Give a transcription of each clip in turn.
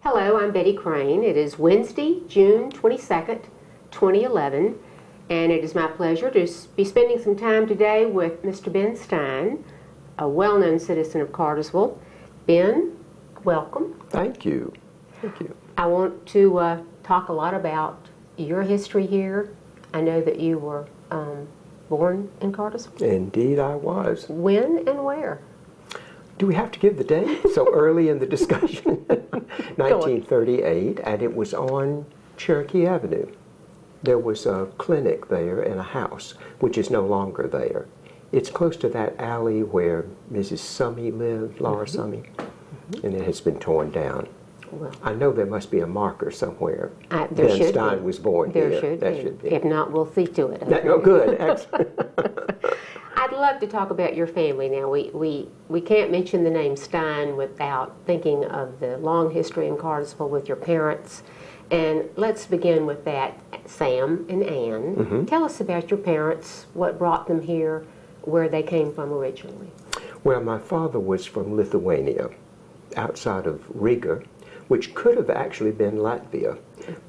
Hello, I'm Betty Crane. It is Wednesday, June 22nd, 2011, and it is my pleasure to be spending some time today with Mr. Ben Stein, a well-known citizen of Cartersville. Ben, welcome. Thank you. Thank you. I want to talk a lot about your history here. I know that you were born in Cartersville. Indeed, I was. When and where? Do we have to give the date so early in the discussion? 1938, and it was on Cherokee Avenue. There was a clinic there and a house, which is no longer there. It's close to that alley where Mrs. Summey lived, Laura Summey, and it has been torn down. Well, I know there must be a marker somewhere. There Ben should Stein be. was born There here. should That be. should be. If not, we'll see to it. Oh, good. Excellent. I'd love to talk about your family now. We can't mention the name Stein without thinking of the long history in Cartersville with your parents. And let's begin with that. Sam and Ann, tell us about your parents, what brought them here, where they came from originally. Well, my father was from Lithuania, outside of Riga, which could have actually been Latvia.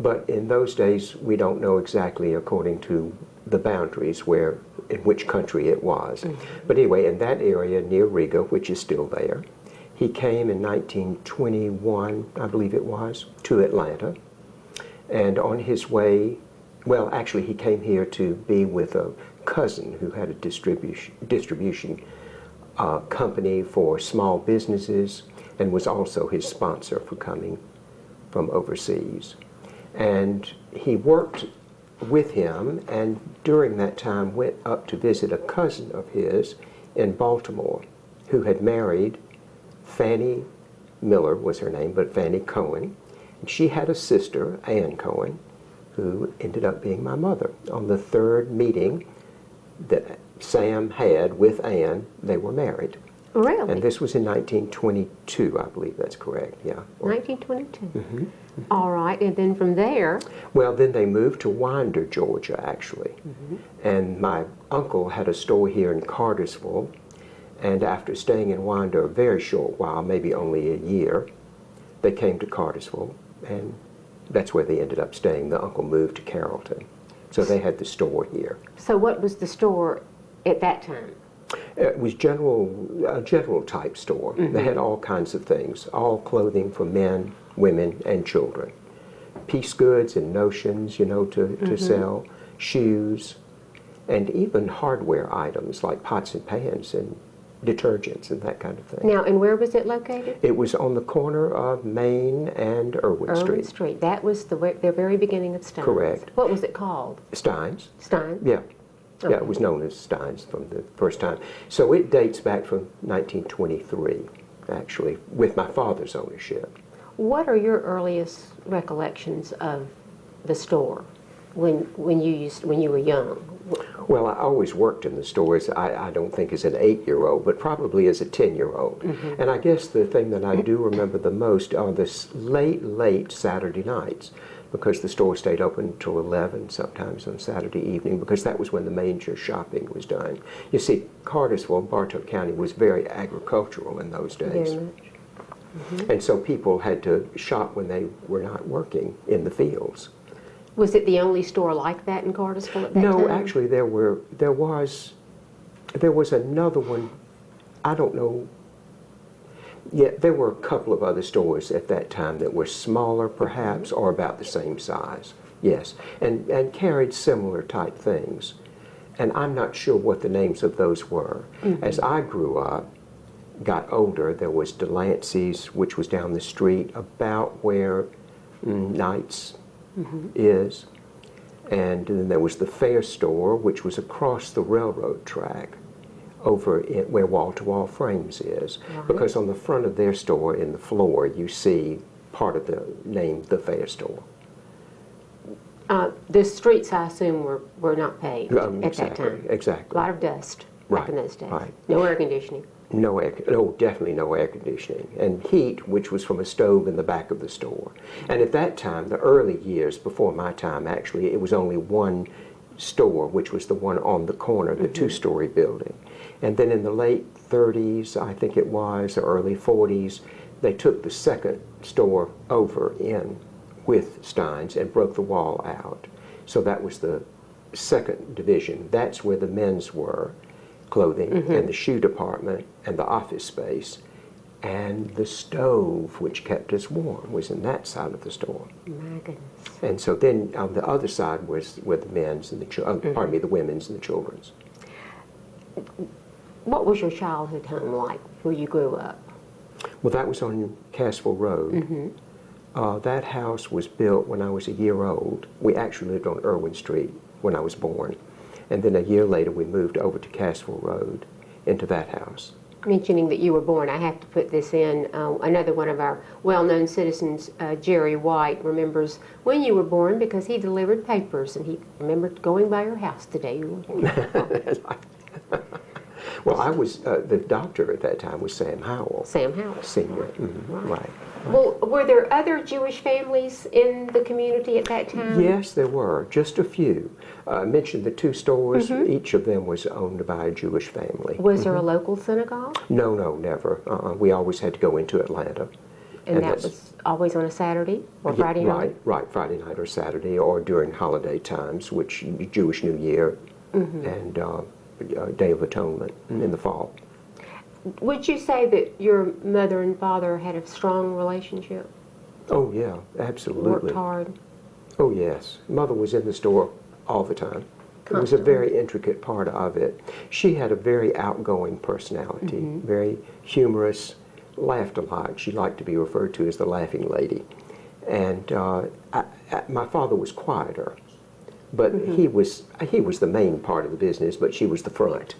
But in those days, we don't know exactly according to the boundaries in which country it was. But anyway, in that area near Riga, which is still there, he came in 1921, I believe it was, to Atlanta. And on his way, well, actually he came here to be with a cousin who had a distribution company for small businesses and was also his sponsor for coming from overseas. And he worked with him, and during that time went up to visit a cousin of his in Baltimore who had married Fannie Miller was her name, but Fannie Cohen. And she had a sister, Ann Cohen, who ended up being my mother. On the third meeting that Sam had with Ann, they were married. Really? And this was in 1922, I believe that's correct, yeah. 1922. All right, and then from there? Well, then they moved to Winder, Georgia, actually. And my uncle had a store here in Cartersville, and after staying in Winder a very short while, maybe only a year, they came to Cartersville, and that's where they ended up staying. The uncle moved to Carrollton, so they had the store here. So what was the store at that time? It was a general type store. They had all kinds of things, all clothing for men, women, and children. Piece goods and notions, to sell, shoes, and even hardware items like pots and pans and detergents and that kind of thing. Now, and where was it located? It was on the corner of Main and Irwin Street. That was the very beginning of Stein's. Correct. What was it called? Stein's. Stein? Yeah. Okay. Yeah, it was known as Stein's from the first time. So it dates back from 1923, actually, with my father's ownership. What are your earliest recollections of the store when you were young? Well, I always worked in the stores, I don't think as an 8-year-old, but probably as a 10-year-old. And I guess the thing that I do remember the most are the late Saturday nights, because the store stayed open until 11, sometimes on Saturday evening, because that was when the major shopping was done. You see, Cartersville, Bartow County, was very agricultural in those days. Very much. And so people had to shop when they were not working in the fields. Was it the only store like that in Cartersville at that time? No, actually there was another one. I don't know. Yeah, there were a couple of other stores at that time that were smaller perhaps, or about the same size. Yes, and carried similar type things. And I'm not sure what the names of those were. As I grew up, got older, there was Delancey's, which was down the street about where Knight's is. And then there was the Fair Store, which was across the railroad track over where Wall to Wall Frames is. Because on the front of their store in the floor, you see part of the name, the Fair Store. The streets, I assume, were not paved at that time. Exactly. A lot of dust back in those days. Right. No air conditioning. Definitely no air conditioning. And heat, which was from a stove in the back of the store. And at that time, the early years, before my time actually, it was only one store, which was the one on the corner, the two-story building. And then in the late 30s, I think it was, or early 40s, they took the second store over in with Stein's and broke the wall out. So that was the second division. That's where the men's were, clothing, and the shoe department, and the office space. And the stove, which kept us warm, was in that side of the store. My goodness. And so then on the other side was where the men's and the women's and the children's. What was your childhood home like where you grew up? Well, that was on Cassville Road. That house was built when I was a year old. We actually lived on Irwin Street when I was born. And then a year later, we moved over to Cassville Road into that house. Mentioning that you were born, I have to put this in. Another one of our well-known citizens, Jerry White, remembers when you were born because he delivered papers, and he remembered going by your house the day you were born. Well, I was, the doctor at that time was Sam Howell. Sam Howell. Senior, right. Well, were there other Jewish families in the community at that time? Yes, there were, just a few. I mentioned the two stores. Each of them was owned by a Jewish family. Was there a local synagogue? No, never. We always had to go into Atlanta. And that was always on a Saturday or Friday night? Right, Friday night or Saturday, or during holiday times, which Jewish New Year and Day of Atonement in the fall. Would you say that your mother and father had a strong relationship? Oh, yeah, absolutely. Worked hard? Oh, yes. Mother was in the store all the time. It was a very intricate part of it. She had a very outgoing personality, very humorous, laughed a lot. She liked to be referred to as the laughing lady. And my father was quieter. But he was the main part of the business, but she was the front.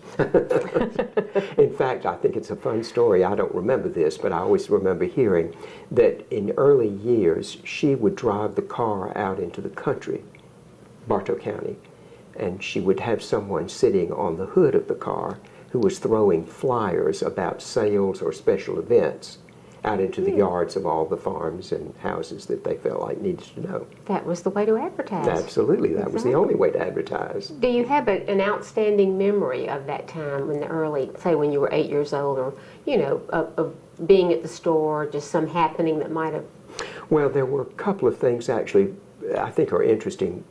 In fact, I think it's a fun story. I don't remember this, but I always remember hearing that in early years, she would drive the car out into the country, Bartow County, and she would have someone sitting on the hood of the car who was throwing flyers about sales or special events out into the yards of all the farms and houses that they felt like needed to know. That was the way to advertise. Absolutely, that was the only way to advertise. Do you have an outstanding memory of that time in the early, say when you were 8 years old, or, you know, of being at the store, just some happening that might have... Well, there were a couple of things actually I think are interesting.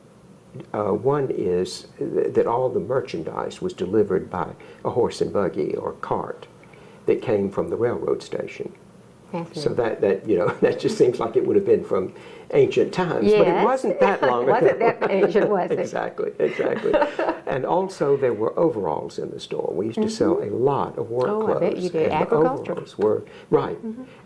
One is that all the merchandise was delivered by a horse and buggy or cart that came from the railroad station. So that you know, that just seems like it would have been from ancient times, but it wasn't that long ago. Wasn't that ancient, was it? Exactly. And also there were overalls in the store. We used to sell a lot of work clothes. I bet you did. And Agriculture. the overalls were, right.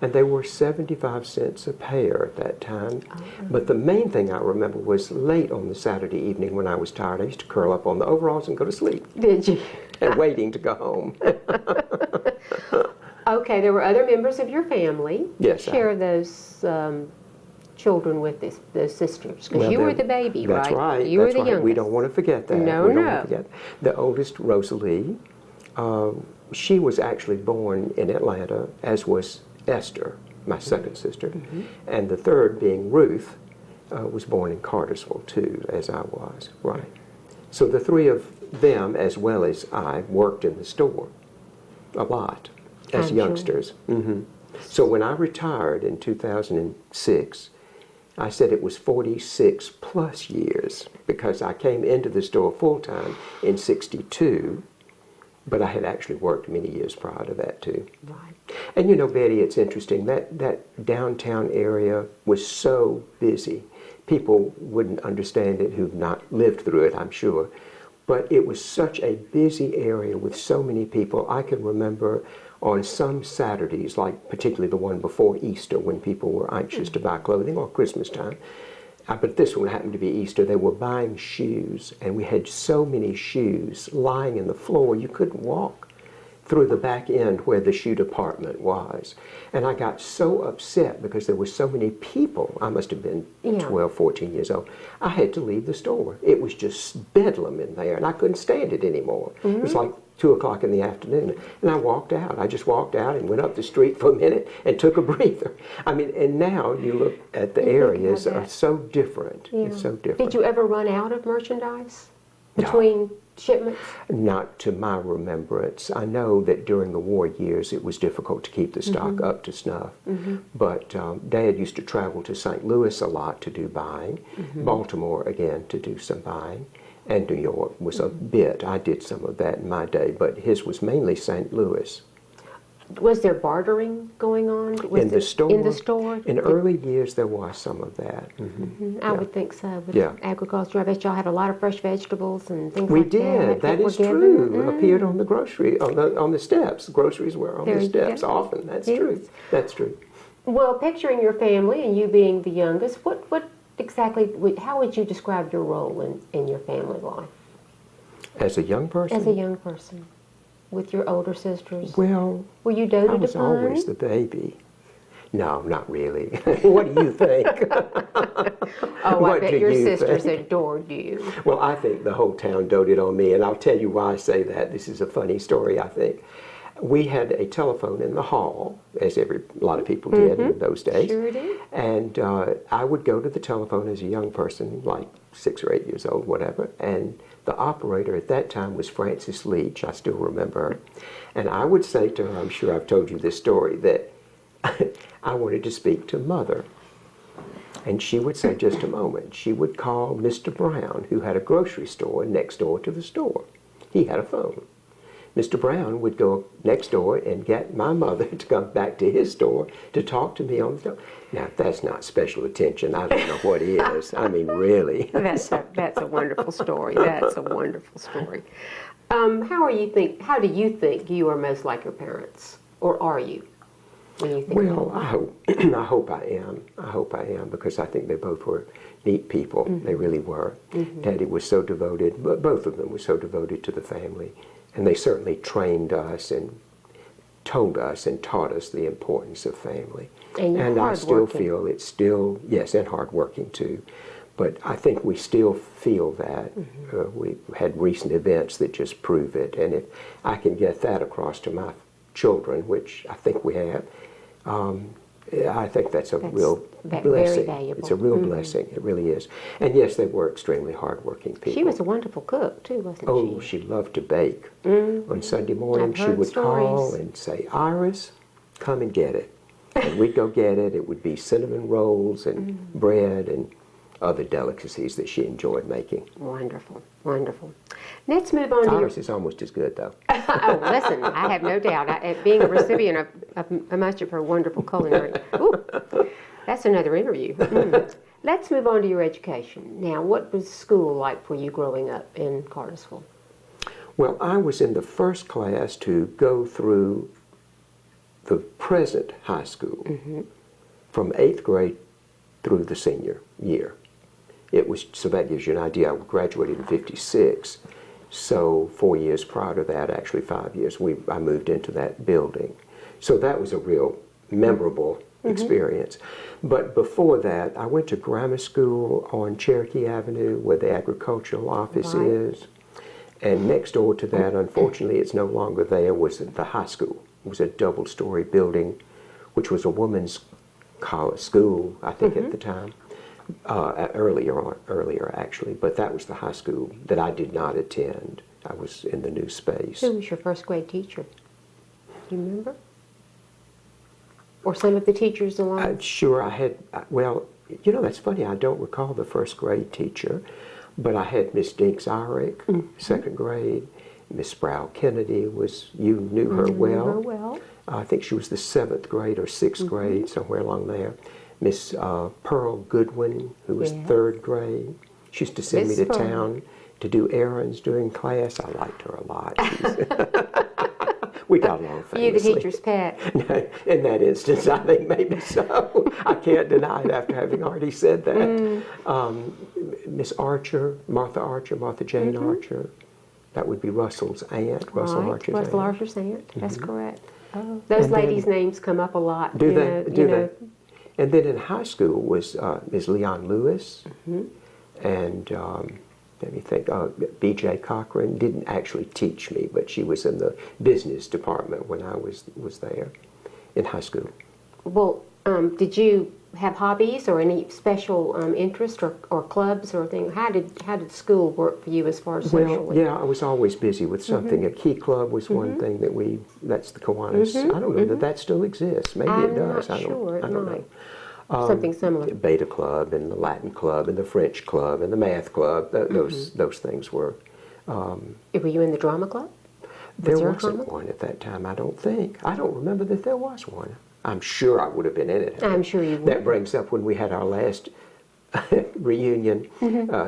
And they were 75 cents a pair at that time. But the main thing I remember was late on the Saturday evening when I was tired, I used to curl up on the overalls and go to sleep. Did you? And waiting to go home. Okay, there were other members of your family. Yes. Share those children with those sisters, because you were the baby, right? That's right. You were the youngest. We don't want to forget that. No, we don't want to forget. The oldest, Rosalie, she was actually born in Atlanta, as was Esther, my second sister. And the third, being Ruth, was born in Cartersville, too, as I was. Right. So the three of them, as well as I, worked in the store a lot. As youngsters. So when I retired in 2006, I said it was 46 plus years because I came into the store full-time in 62, but I had actually worked many years prior to that too. Right. And you know, Betty, it's interesting, that downtown area was so busy. People wouldn't understand it who've not lived through it, I'm sure. But it was such a busy area with so many people. I can remember on some Saturdays, like particularly the one before Easter when people were anxious to buy clothing, or Christmas time, but this one happened to be Easter, they were buying shoes, and we had so many shoes lying in the floor you couldn't walk through the back end where the shoe department was. And I got so upset because there were so many people. I must have been 12, 14 years old. I had to leave the store. It was just bedlam in there, and I couldn't stand it anymore. It was like 2 o'clock in the afternoon, and I walked out. I just walked out and went up the street for a minute and took a breather. I mean, and now you look at the areas are so different. Yeah. It's so different. Did you ever run out of merchandise? between shipments? Not to my remembrance. I know that during the war years it was difficult to keep the stock up to snuff. But Dad used to travel to St. Louis a lot to do buying, Baltimore again to do some buying, and New York was a bit. I did some of that in my day, but his was mainly St. Louis. Was there bartering going on? In the store? In the store? In early years there was some of that. I would think so. With Yeah. agriculture, I bet y'all had a lot of fresh vegetables and things We like that. did. That were is given. true. Appeared on the grocery on the steps. Groceries were on There the you steps go. often. That's Yes. true. That's true. Well, picturing your family and you being the youngest, what exactly, how would you describe your role in your family life As a young person? as a young person with your older sisters? Well, Were you I doted was upon? always the baby. No, not really. What do you think? Oh, I What bet do your you sisters think? adored you. Well, I think the whole town doted on me, and I'll tell you why I say that. This is a funny story, I think. We had a telephone in the hall, as a lot of people did in those days. Sure did. And I would go to the telephone as a young person, like 6 or 8 years old, whatever, and the operator at that time was Frances Leach. I still remember her. And I would say to her, I'm sure I've told you this story, that I wanted to speak to Mother. And she would say, just a moment. She would call Mr. Brown, who had a grocery store next door to the store. He had a phone. Mr. Brown would go next door and get my mother to come back to his store to talk to me on the phone. Now, if that's not special attention, I don't know what is. I mean, really. That's a wonderful story. That's a wonderful story. How do you think you are most like your parents? Or are you? When you think Well, I hope I am. I hope I am, because I think they both were neat people. They really were. Daddy was so devoted, but both of them were so devoted to the family. And they certainly trained us and told us and taught us the importance of family. And I still feel it's still, yes, and hardworking too. But I think we still feel that. We had recent events that just prove it. And if I can get that across to my children, which I think we have, I think that's real very blessing. valuable. It's a real blessing. It really is. And yes, they were extremely hardworking people. She was a wonderful cook too, wasn't Oh, she? she loved to bake. On Sunday morning, I've she heard would call stories. and say, Iris, come and get it. And we'd go get it. It would be cinnamon rolls and bread and other delicacies that she enjoyed making. Wonderful, wonderful. Let's move on to Iris is almost as good, though. Oh, listen, I have no doubt. Being a recipient of much of her wonderful culinary. Ooh, that's another interview. Let's move on to your education. Now, what was school like for you growing up in Cartersville? Well, I was in the first class to go through the present high school from 8th grade through the senior year. So that gives you an idea. I graduated in 56. So 4 years prior to that, actually 5 years, I moved into that building. So that was a real memorable experience. But before that, I went to grammar school on Cherokee Avenue, where the agricultural office is. And next door to that, unfortunately, it's no longer there, was the high school. It was a double-story building, which was a women's college school, I think, at the time. Earlier actually, but that was the high school that I did not attend. I was in the new space. Who was your first grade teacher? Do you remember? Or some of the teachers along? Sure, I had, well, you know, that's funny, I don't recall the first grade teacher, but I had Miss Dinks Irick, second grade. Miss Sproul Kennedy you knew her well. Knew her well. I think she was the 7th grade or 6th grade, somewhere along there. Miss Pearl Goodwin, who was 3rd grade. She used to send me to town to do errands during class. I liked her a lot. We got along famously. You, the teacher's pet. In that instance, I think maybe so. I can't deny it after having already said that. Miss Archer, Martha Jane Archer. That would be Russell's aunt, Russell Archer's aunt. Russell Archer's aunt, that's correct. Oh. Those ladies' names come up a lot. Do they? And then in high school was Ms. Leon Lewis, and let me think, B.J. Cochran didn't actually teach me, but she was in the business department when I was there in high school. Well, Did you have hobbies or any special interest or clubs or things? How did school work for you as far as Well, socially? yeah, I was always busy with something. A key club was one thing that that's the Kiwanis. I don't know that that still exists. Maybe it I'm does. not I sure. It don't might. know. Something similar. The Beta Club and the Latin Club and the French Club and the Math Club, those things were. Were you in the drama club? There there a wasn't drama? one at that time, I don't think. I don't remember that there was one. I'm sure I would have been in it. I'm sure you would. That brings up when we had our last reunion,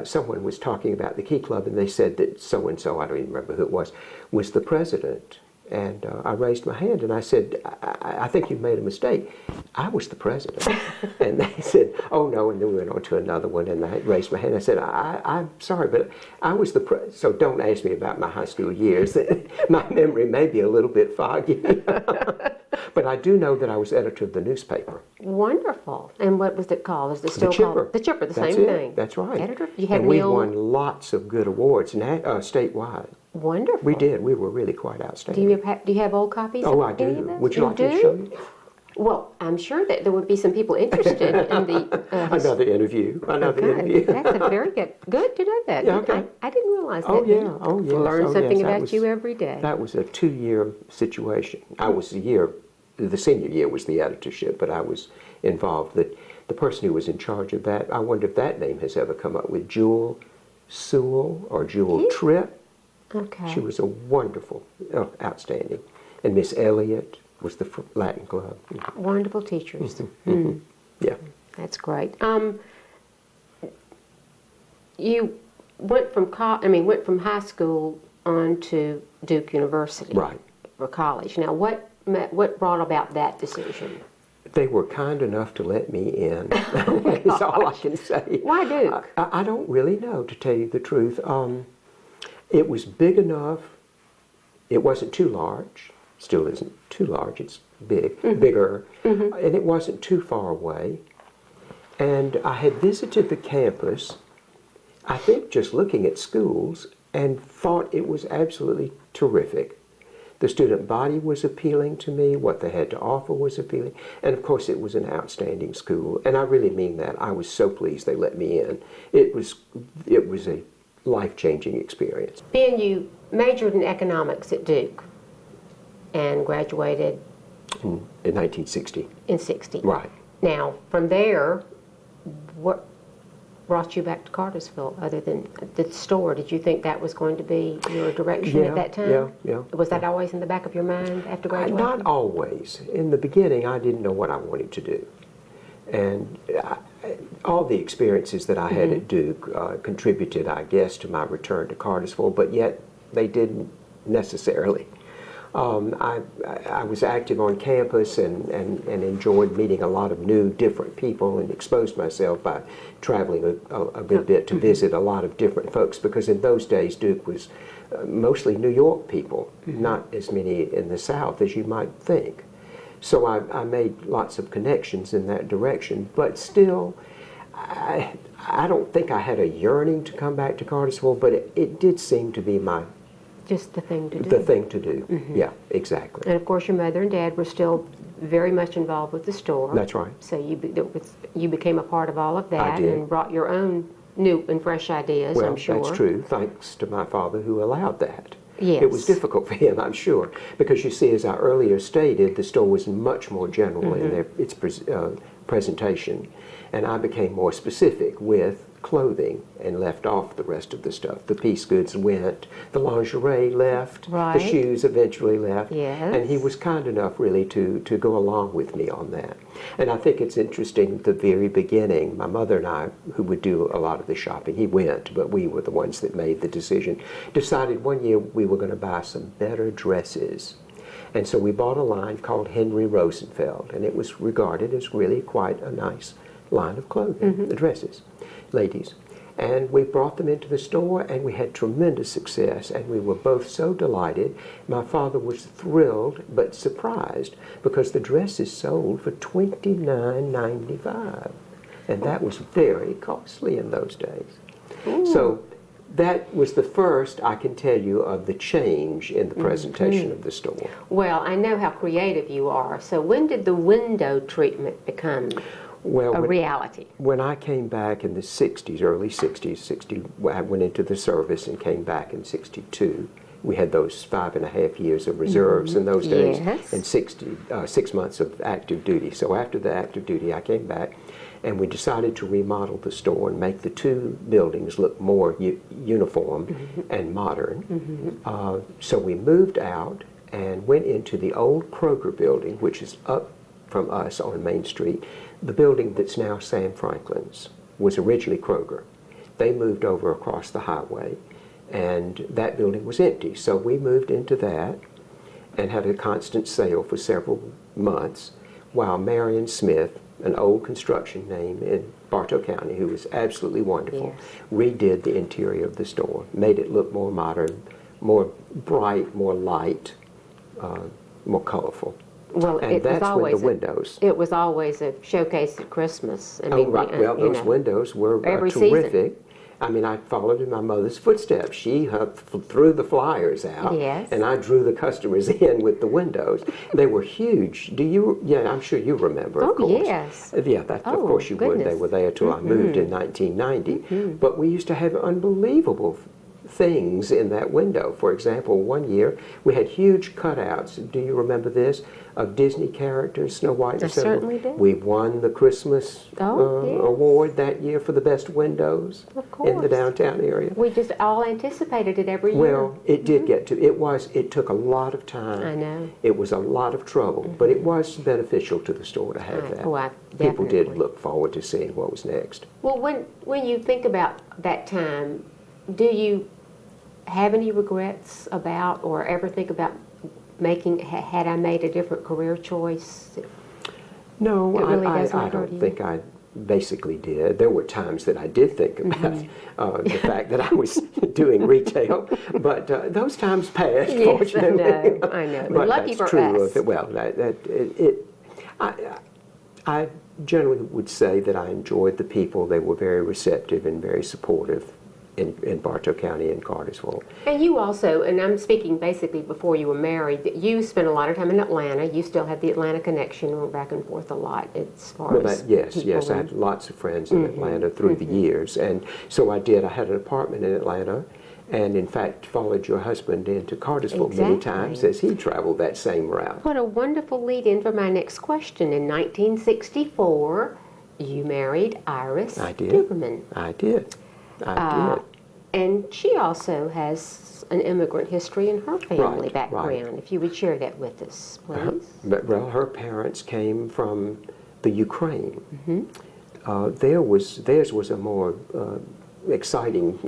someone was talking about the Key Club, and they said that so-and-so, I don't even remember who it was the president. And I raised my hand and I said, I think you've made a mistake. I was the president. And they said, oh no, and then we went on to another one, and I raised my hand. I said, I'm sorry, but I was the president. So don't ask me about my high school years. My memory may be a little bit foggy. But I do know that I was editor of the newspaper. Wonderful. And what was it called? Is it still The Chipper. called? The Chipper, the That's same it. thing. That's right. Editor? You had and we Neil? won lots of good awards statewide. Wonderful. We did. We were really quite outstanding. Do you have old copies Oh, of I do. any of those? Would you like me to show you? Well, I'm sure that there would be some people interested in the... Another interview. Okay, that's a very good to know that. Yeah, okay. I didn't realize that. Oh, yeah. Oh, yes. Learn Oh, something yes. about you every day. That was a 2-year situation. I was the senior year was the editorship, but I was involved. The person who was in charge of that, I wonder if that name has ever come up, with Jewel Sewell or Jewel Tripp. Okay. She was a wonderful, outstanding. And Miss Elliott was the Latin Club. Wonderful teachers. Yeah. That's great. You went from high school on to Duke University. Right. For college. Now, what brought about that decision? They were kind enough to let me in. That's all I can say. Why Duke? I don't really know, to tell you the truth. It was big enough. It wasn't too large. Still isn't too large. It's bigger. And it wasn't too far away. And I had visited the campus, I think just looking at schools, and thought it was absolutely terrific. The student body was appealing to me. What they had to offer was appealing. And of course, it was an outstanding school. And I really mean that. I was so pleased they let me in. It was a life-changing experience. Ben, you majored in economics at Duke and graduated In 1960. in 60. Right. Now, from there, what brought you back to Cartersville other than the store? Did you think that was going to be your direction at that time? Yeah. Was that always in the back of your mind after graduation? Not always. In the beginning, I didn't know what I wanted to do. And all the experiences that I had at Duke contributed, I guess, to my return to Cartersville, but yet they didn't necessarily. I was active on campus and enjoyed meeting a lot of new, different people, and exposed myself by traveling a good bit to visit a lot of different folks, because in those days Duke was mostly New York people, not as many in the South as you might think. So I made lots of connections in that direction, but still, I don't think I had a yearning to come back to Cartersville, but it did seem to be Just the thing to do. the thing to do. Yeah, exactly. And of course, your mother and dad were still very much involved with the store. That's right. So you became a part of all of that I did. and brought your own new and fresh ideas, Well, I'm sure. that's true, thanks to my father who allowed that. Yes. It was difficult for him, I'm sure, because you see, as I earlier stated, the store was much more general in its presentation, and I became more specific with clothing and left off the rest of the stuff. The piece goods went, the lingerie left, Right. the shoes eventually left, Yes. and he was kind enough really to go along with me on that. And I think it's interesting, at the very beginning, my mother and I, who would do a lot of the shopping, he went, but we were the ones that made the decision, decided one year we were going to buy some better dresses. And so we bought a line called Henry Rosenfeld, and it was regarded as really quite a nice line of clothing, the dresses, ladies. And we brought them into the store, and we had tremendous success, and we were both so delighted. My father was thrilled but surprised, because the dresses sold for $29.95, and that was very costly in those days. So that was the first, I can tell you, of the change in the presentation of the store. Well, I know how creative you are. So when did the window treatment become Well, a reality? when I came back in the 60s, early 60s, I went into the service and came back in 62. We had those 5.5 years of reserves in those days, Yes. and 6 months of active duty. So after the active duty, I came back, and we decided to remodel the store and make the two buildings look more uniform and modern. So we moved out and went into the old Kroger building, which is up from us on Main Street. The building that's now Sam Franklin's was originally Kroger. They moved over across the highway, and that building was empty. So we moved into that and had a constant sale for several months while Marion Smith, an old construction name in Bartow County, who was absolutely wonderful, redid the interior of the store, made it look more modern, more bright, more light, more colorful. Well, And it was that's when always the windows. it was always a showcase at Christmas. I Oh, mean, right. Well, you those know, windows were every terrific. I mean, I followed in my mother's footsteps. She threw the flyers out, Yes. and I drew the customers in with the windows. They were huge. Do you? Yeah, I'm sure you remember. Of Oh, course. yes. Yeah, that, of Oh, course you would. They goodness. were there till I moved in 1990. But we used to have unbelievable things in that window. For example, one year we had huge cutouts. Do you remember this? Of Disney characters, Snow White and I Seven. certainly do. We won the Christmas Yes. award that year for the best windows Of in the course. downtown area. We just all anticipated it every year. Well, it did get to, it took a lot of time. I know. It was a lot of trouble, but it was beneficial to the store to have that. Oh, I People did definitely. look forward to seeing what was next. Well, when you think about that time, do you have any regrets about, or ever think about making, had I made a different career choice? No, It really doesn't I occur to don't you? think I basically did. There were times that I did think about Mm-hmm. the fact that I was doing retail, but those times passed, Yes, fortunately. I know. But Lucky that's for true us. of it. Well, I generally would say that I enjoyed the people. They were very receptive and very supportive in Bartow County and Cartersville. And you also, and I'm speaking basically before you were married, that you spent a lot of time in Atlanta. You still have the Atlanta connection. We're back and forth a lot as far Well, as yes, people yes. I and- had lots of friends in Atlanta through the years. And so I did. I had an apartment in Atlanta and, in fact, followed your husband into Cartersville many Exactly. times as he traveled that same route. What a wonderful lead-in for my next question. In 1964, you married Iris I did. Duberman. I did. I did. And she also has an immigrant history in her family Right, background. right. If you would share that with us, please. But, well, her parents came from the Ukraine. Mm-hmm. Theirs was a more exciting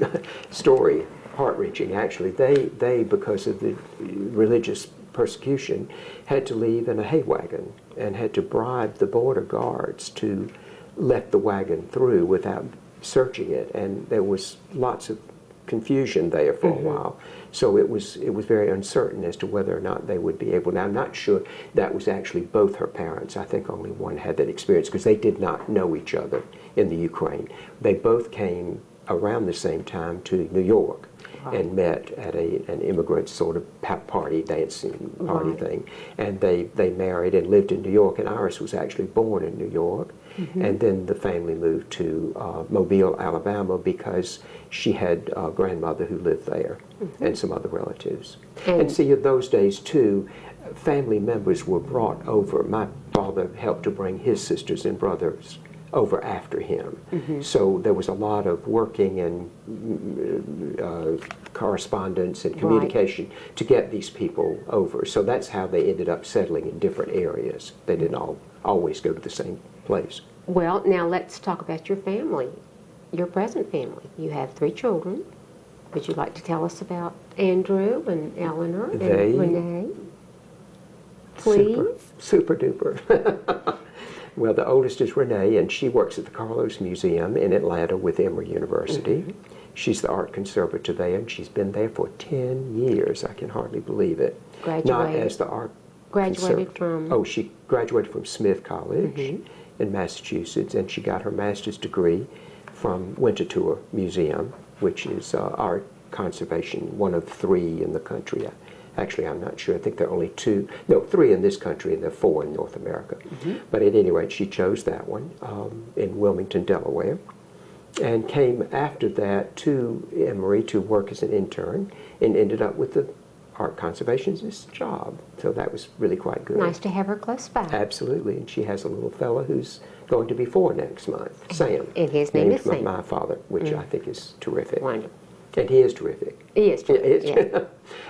story, heart-wrenching actually. They, because of the religious persecution, had to leave in a hay wagon and had to bribe the border guards to let the wagon through without searching it. And there was lots of confusion there for a while. So it was very uncertain as to whether or not they would be able. Now, I'm not sure that was actually both her parents. I think only one had that experience because they did not know each other in the Ukraine. They both came around the same time to New York and met at an immigrant sort of party, dancing party thing. And they married and lived in New York. And Iris was actually born in New York. And then the family moved to Mobile, Alabama, because she had a grandmother who lived there and some other relatives. And see, in those days, too, family members were brought over. My father helped to bring his sisters and brothers over after him. So there was a lot of working and correspondence and communication to get these people over. So that's how they ended up settling in different areas. They didn't always go to the same place. Well, now let's talk about your family, your present family. You have 3 children. Would you like to tell us about Andrew and Eleanor and They- Renee? Please. Super duper. Well, the oldest is Renee, and she works at the Carlos Museum in Atlanta with Emory University. She's the art conservator there, and she's been there for 10 years. I can hardly believe it. Not Graduated. as the art Graduated conservator. from? Oh, she graduated from Smith College in Massachusetts, and she got her master's degree from Winterthur Museum which is art conservation, one of 3 in the country. Actually, I'm not sure. I think there are only 2, no, 3 in this country, and there are 4 in North America. But at any rate, she chose that one in Wilmington, Delaware, and came after that to Emory to work as an intern, and ended up with the art conservationist job. So that was really quite good. Nice to have her close by. Absolutely, and she has a little fella who's going to be 4 next month, Sam. And his name is named Sam. my father, which I think is terrific. Wonderful. And he is terrific. He is terrific, yeah.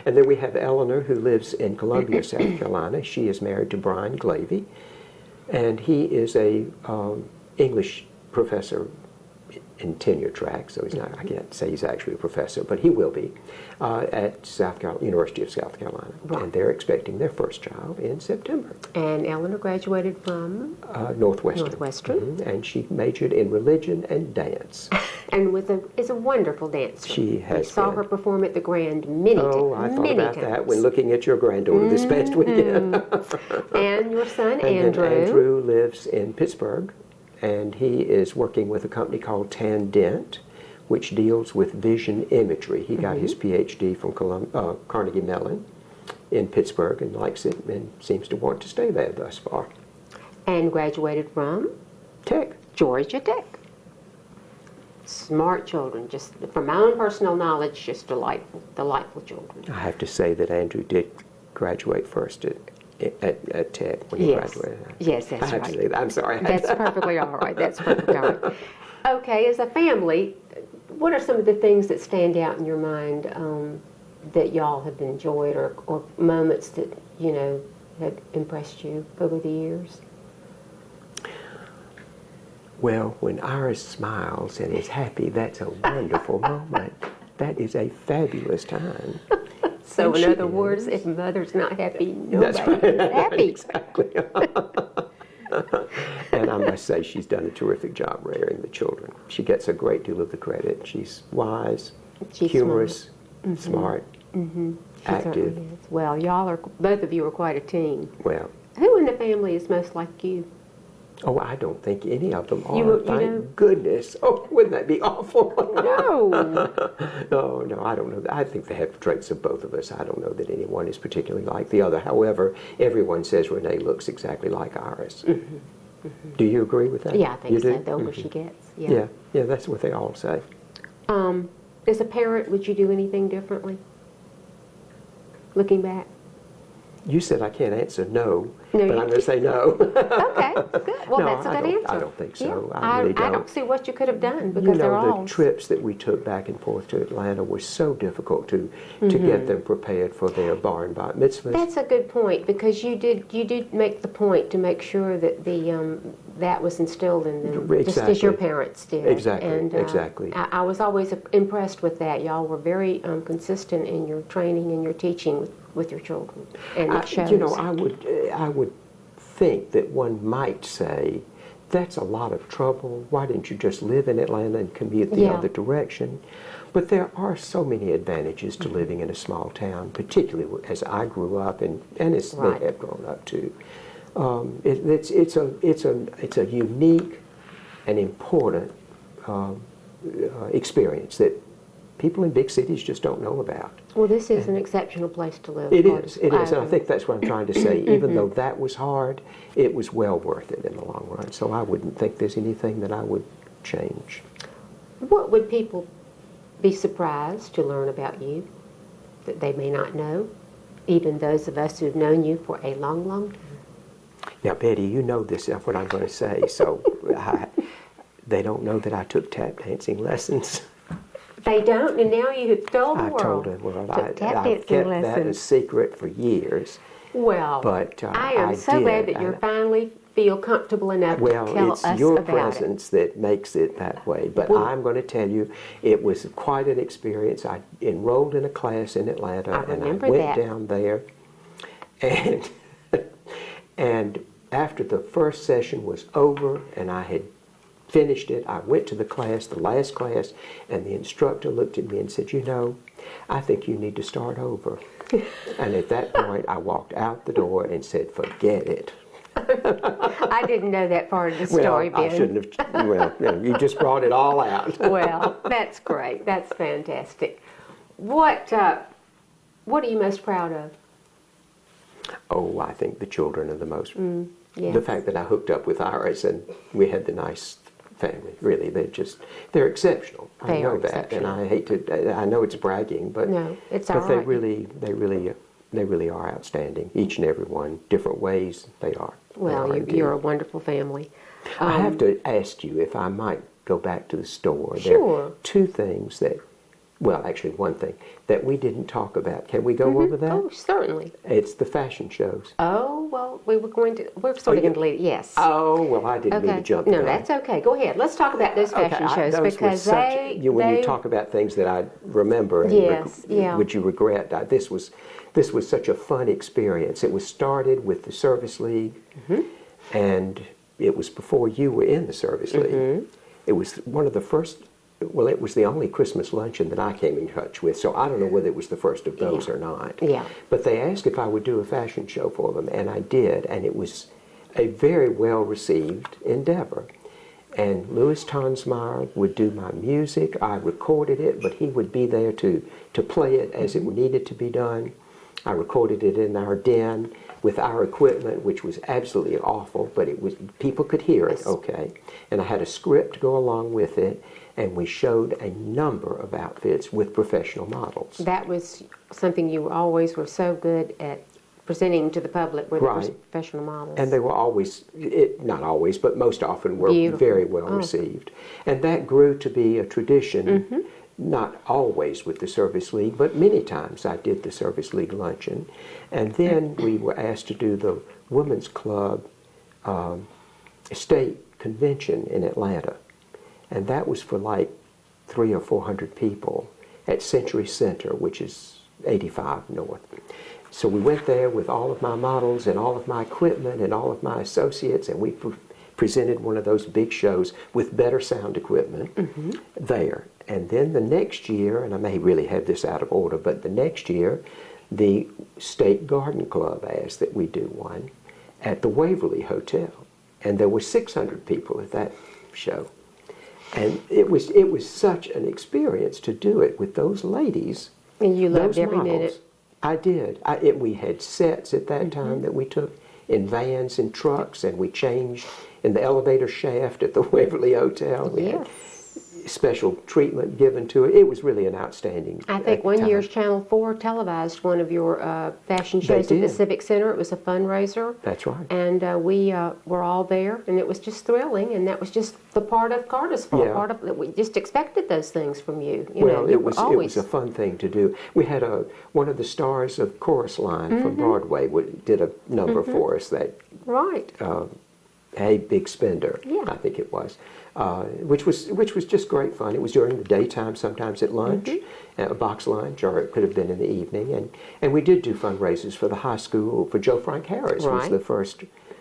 And then we have Eleanor, who lives in Columbia, South Carolina. She is married to Brian Glavy, and he is a English professor in tenure track, so he's not, I can't say he's actually a professor, but he will be at University of South Carolina. Right. And they're expecting their first child in September. And Eleanor graduated from Northwestern. Northwestern. And she majored in religion and dance. And is a wonderful dancer. She has We saw been. her perform at the Grand many times. Oh, I thought about that when looking at your granddaughter this past weekend. And your son, And Andrew. then Andrew lives in Pittsburgh, and he is working with a company called Tandent, which deals with vision imagery. He got his PhD from Carnegie Mellon in Pittsburgh and likes it and seems to want to stay there thus far. And graduated from Tech. Georgia Tech. Smart children, just from my own personal knowledge, just delightful children. I have to say that Andrew did graduate first at Tech when he graduated. Yes, that's I have right. to say that. I'm sorry. That's perfectly all right. That's perfectly all right. Okay, as a family, what are some of the things that stand out in your mind that y'all have enjoyed, or moments that have impressed you over the years? Well, when Iris smiles and is happy, that's a wonderful moment. That is a fabulous time. So, And in she other words, is. if mother's not happy, That's nobody right. is happy. Exactly. And I must say, she's done a terrific job rearing the children. She gets a great deal of the credit. She's wise, She's humorous, smart, She active. certainly is. Well, both of you are quite a team. Well, Who in the family is most like you? oh, I don't think any of them are. You Thank don't? goodness. Oh, wouldn't that be awful? No. No, I don't know. I think they have traits of both of us. I don't know that anyone is particularly like the other. However, everyone says Renee looks exactly like Iris. Do you agree with that? Yeah, I think you so. do? The older she gets. Yeah, that's what they all say. As a parent, would you do anything differently? Looking back? You said I can't answer no, No, but you I'm going to say no. Okay, good. Well, No, that's a good answer. I don't think so. Yeah. I really I don't. don't see what you could have done because they're all. The trips that we took back and forth to Atlanta were so difficult to get them prepared for their bar and bat mitzvahs. That's a good point because you did make the point to make sure that that was instilled in them, just as your Exactly. parents did. Exactly, And, exactly. I was always impressed with that. Y'all were very consistent in your training and your teaching with your children, and it shows. I would think that one might say, that's a lot of trouble. Why didn't you just live in Atlanta and commute the other direction? But there are so many advantages to living in a small town, particularly as I grew up, and as Right. they have grown up too. It's a unique and important experience that people in big cities just don't know about. Well, this is an exceptional place to live. It is, and I agree. think that's what I'm trying to say. Even though that was hard, it was well worth it in the long run. So I wouldn't think there's anything that I would change. What would people be surprised to learn about you that they may not know, even those of us who've known you for a long, long time? Now, Betty, you know this is what I'm going to say, so they don't know that I took tap dancing lessons. They don't, and now you have told the I've world. told the world. Took tap I've dancing kept that a lessons. secret for years. Well, But I am so glad that you finally feel comfortable enough to tell Well, us it's your about presence that makes it that way. But Well- I'm going to tell you, it was quite an experience. I enrolled in a class in Atlanta, I and I remember went that. down there, and and after the first session was over, and I had finished it, I went to the class, the last class, and the instructor looked at me and said, I think you need to start over. And at that point, I walked out the door and said, forget it. I didn't know that part of the story, Well, I Ben. shouldn't have. Well, you just brought it all out. Well, that's great. That's fantastic. What are you most proud of? Oh, I think the children are the most. Yes. The fact that I hooked up with Iris and we had the nice family. Really, they're exceptional. They I know are that, exceptional. and I hate to. I know it's bragging, but No, it's but all they right. really are outstanding. Each and every one, different ways they are. Well, They are indeed. you're a wonderful family. I have to ask you if I might go back to the store. There Sure. are two things that, well, actually one thing that we didn't talk about. Can we go over that? Oh, certainly. It's the fashion shows. Oh, well, we're sort of going to leave it. Yes. Oh, well, I didn't mean Okay. to jump the No, gun. that's okay. Go ahead. Let's talk about those fashion shows those were because when you talk about things that I remember and Yes, yeah. would you regret, this was such a fun experience. It was started with the Service League, and it was before you were in the Service League. It was one of the first. Well, it was the only Christmas luncheon that I came in touch with, so I don't know whether it was the first of those or not. Yeah. But they asked if I would do a fashion show for them, and I did, and it was a very well-received endeavor. And Louis Tonsmeyer would do my music. I recorded it, but he would be there to play it as it needed to be done. I recorded it in our den with our equipment, which was absolutely awful, but people could hear it okay. And I had a script to go along with it, and we showed a number of outfits with professional models. that was something you always were so good at presenting to the public with Right. professional models. And they were always, not always, but most often were Beautiful. very well received. And that grew to be a tradition, not always with the Service League, but many times I did the Service League luncheon. And then we were asked to do the Women's Club state convention in Atlanta. And that was for like 300 or 400 people at Century Center, which is 85 North. So we went there with all of my models and all of my equipment and all of my associates, and we presented one of those big shows with better sound equipment there. And then the next year, and I may really have this out of order, but the next year, the State Garden Club asked that we do one at the Waverly Hotel. And there were 600 people at that show. And it was such an experience to do it with those ladies. And you loved those every models. minute. I did. We had sets at that time that we took in vans and trucks, and we changed in the elevator shaft at the Waverly Hotel. We had special treatment given to it. It was really an outstanding I think one time. year Channel 4 televised one of your fashion shows at the did. Civic Center. It was a fundraiser. That's right. And we were all there, and it was just thrilling, and that was just the part of Cartersville, Yeah. part of that we just expected those things from you. Well, you it were was always a fun thing to do. We had one of the stars of Chorus Line from Broadway did a number for us that right. Hey Big Spender, Yeah. I think it was, which was just great fun. It was during the daytime, sometimes at lunch, a box lunch, or it could have been in the evening. And we did do fundraisers for the high school. For Joe Frank Harris was Right.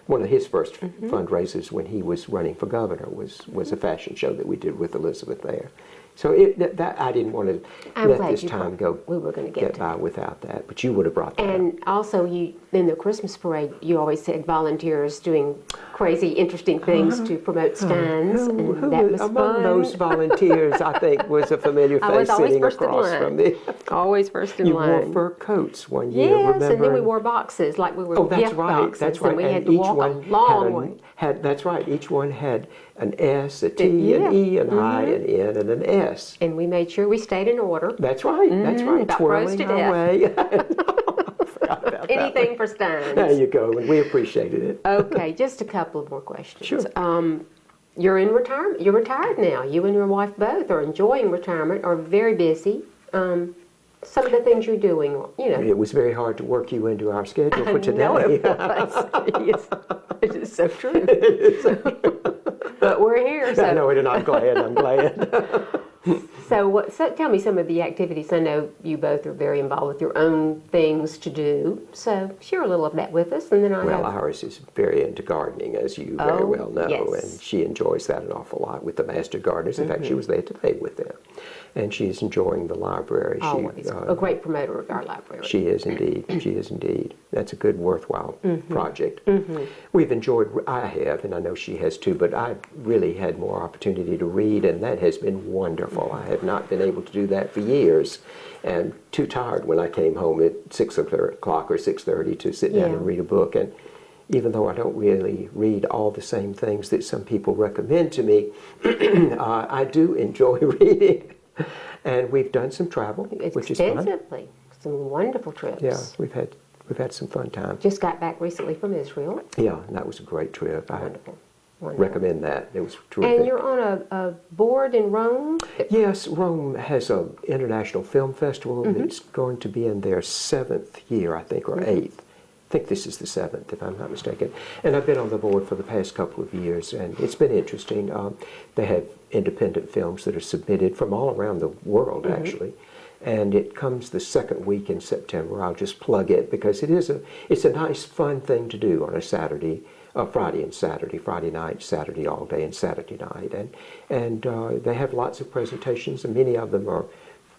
one of his first fundraisers when he was running for governor was a fashion show that we did with Elizabeth there. So that I didn't want to I'm let glad this you time brought- go we were gonna get to by without that. But you would have brought that up. And also, you in the Christmas parade, you always said volunteers doing crazy, interesting things to promote Stein's, and that was among fun. those volunteers, I think, was a familiar I was face always sitting first in across line. from me. Always first in You line. wore fur coats one year, Yes, remember? and then we wore boxes, like we were Oh, that's gift right. boxes, That's right. and we had And to each walk one a long way. that's right. Each one had an S, a T, Yeah. an E, an I, an N, and an S. And we made sure we stayed in order. That's right. That's right. about froze Twirling to our death. way. I forgot about that Anything one. for Stein's. There you go. And we appreciated it. Okay, just a couple of more questions. Sure. You're in retirement. You're retired now. You and your wife both are enjoying retirement, are very busy. Some of the things you're doing, It was very hard to work you into our schedule for today. No, it was. Yes, it is so true. But we're here. So. I know it, and I'm glad. So tell me some of the activities. I know you both are very involved with your own things to do. So share a little of that with us, and then Well, Iris is very into gardening, as you very well know, yes. and she enjoys that an awful lot with the Master Gardeners. In fact, she was there today with them, and she's enjoying the library. Always a great promoter of our library. She is indeed. She is indeed. That's a good, worthwhile project. We've enjoyed, I have, and I know she has too, but I've really had more opportunity to read, and that has been wonderful. I have not been able to do that for years, and too tired when I came home at 6 o'clock or 6:30 to sit down and read a book. And even though I don't really read all the same things that some people recommend to me, I do enjoy reading. And we've done some travel, which is fun. Extensively. Some wonderful trips. Yeah, we've had some fun times. Just got back recently from Israel. Yeah, and that was a great trip. Wonderful. I recommend that. It was terrific. And you're on a board in Rome? Yes, Rome has an international film festival that's going to be in their 7th year, I think, or 8th. I think this is the 7th, if I'm not mistaken. And I've been on the board for the past couple of years, and it's been interesting. They have independent films that are submitted from all around the world, actually. And it comes the second week in September. I'll just plug it because it's a nice, fun thing to do on a Saturday, Friday and Saturday, Friday night, Saturday all day, and Saturday night. And they have lots of presentations, and many of them are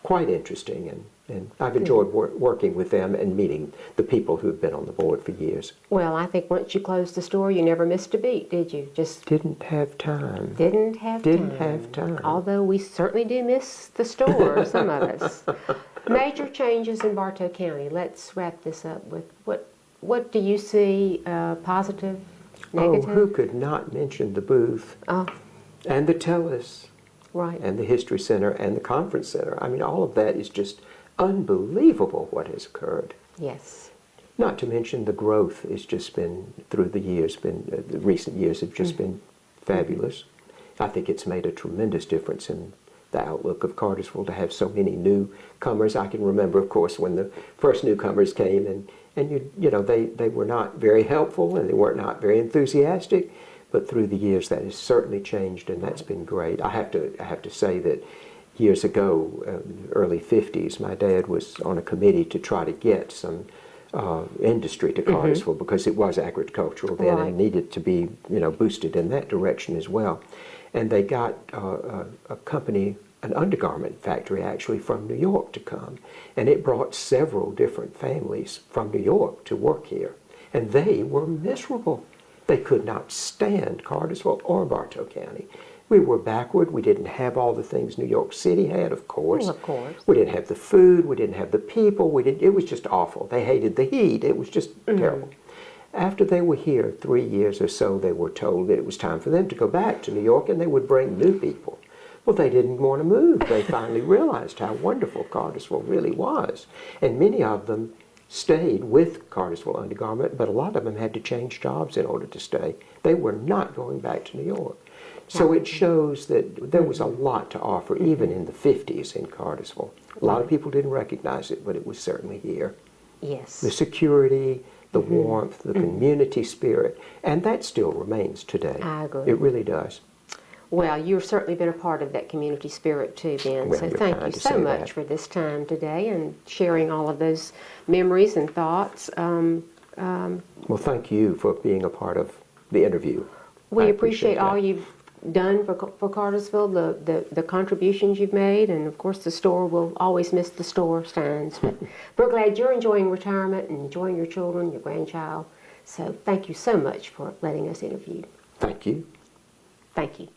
quite interesting. And I've enjoyed working with them and meeting the people who've been on the board for years. Well, I think once you closed the store, you never missed a beat, did you? Just didn't have time. Didn't have time. Although we certainly do miss the store, some of us. Major changes in Bartow County. Let's wrap this up with what do you see positive, negative? Oh, who could not mention the booth and the Tellus, right, and the History Center and the Conference Center? I mean, all of that is just unbelievable what has occurred. Yes. Not to mention the growth has just been, through the years, the recent years have just been fabulous. I think it's made a tremendous difference in the outlook of Cartersville to have so many newcomers. I can remember, of course, when the first newcomers came, and you know, they were not very helpful and they were not very enthusiastic, but through the years that has certainly changed, and that's been great. I have to say that years ago, early 50s, my dad was on a committee to try to get some industry to Cartersville because it was agricultural then and needed to be, you know, boosted in that direction as well. And they got a company, an undergarment factory actually from New York to come, and it brought several different families from New York to work here, and they were miserable. They could not stand Cartersville or Bartow County. We were backward. We didn't have all the things New York City had, of course. Well, of course. We didn't have the food. We didn't have the people. It was just awful. They hated the heat. It was just terrible. After they were here 3 years or so, they were told that it was time for them to go back to New York, and they would bring new people. Well, they didn't want to move. They finally realized how wonderful Cartersville really was. And many of them stayed with Cartersville Undergarment, but a lot of them had to change jobs in order to stay. They were not going back to New York. So it shows that there was a lot to offer, even in the 50s in Cartersville. A lot of people didn't recognize it, but it was certainly here. Yes. The security, the warmth, the community spirit, and that still remains today. I agree. It really does. Well, you've certainly been a part of that community spirit too, Ben. Well, So you're thank kind you to so say much that. for this time today and sharing all of those memories and thoughts. Well, thank you for being a part of the interview. We I appreciate all that. you've done for Cartersville, the contributions you've made, and of course the store will always miss the store, Steins. But we're glad you're enjoying retirement and enjoying your children, your grandchild. So thank you so much for letting us interview. Thank you. Thank you.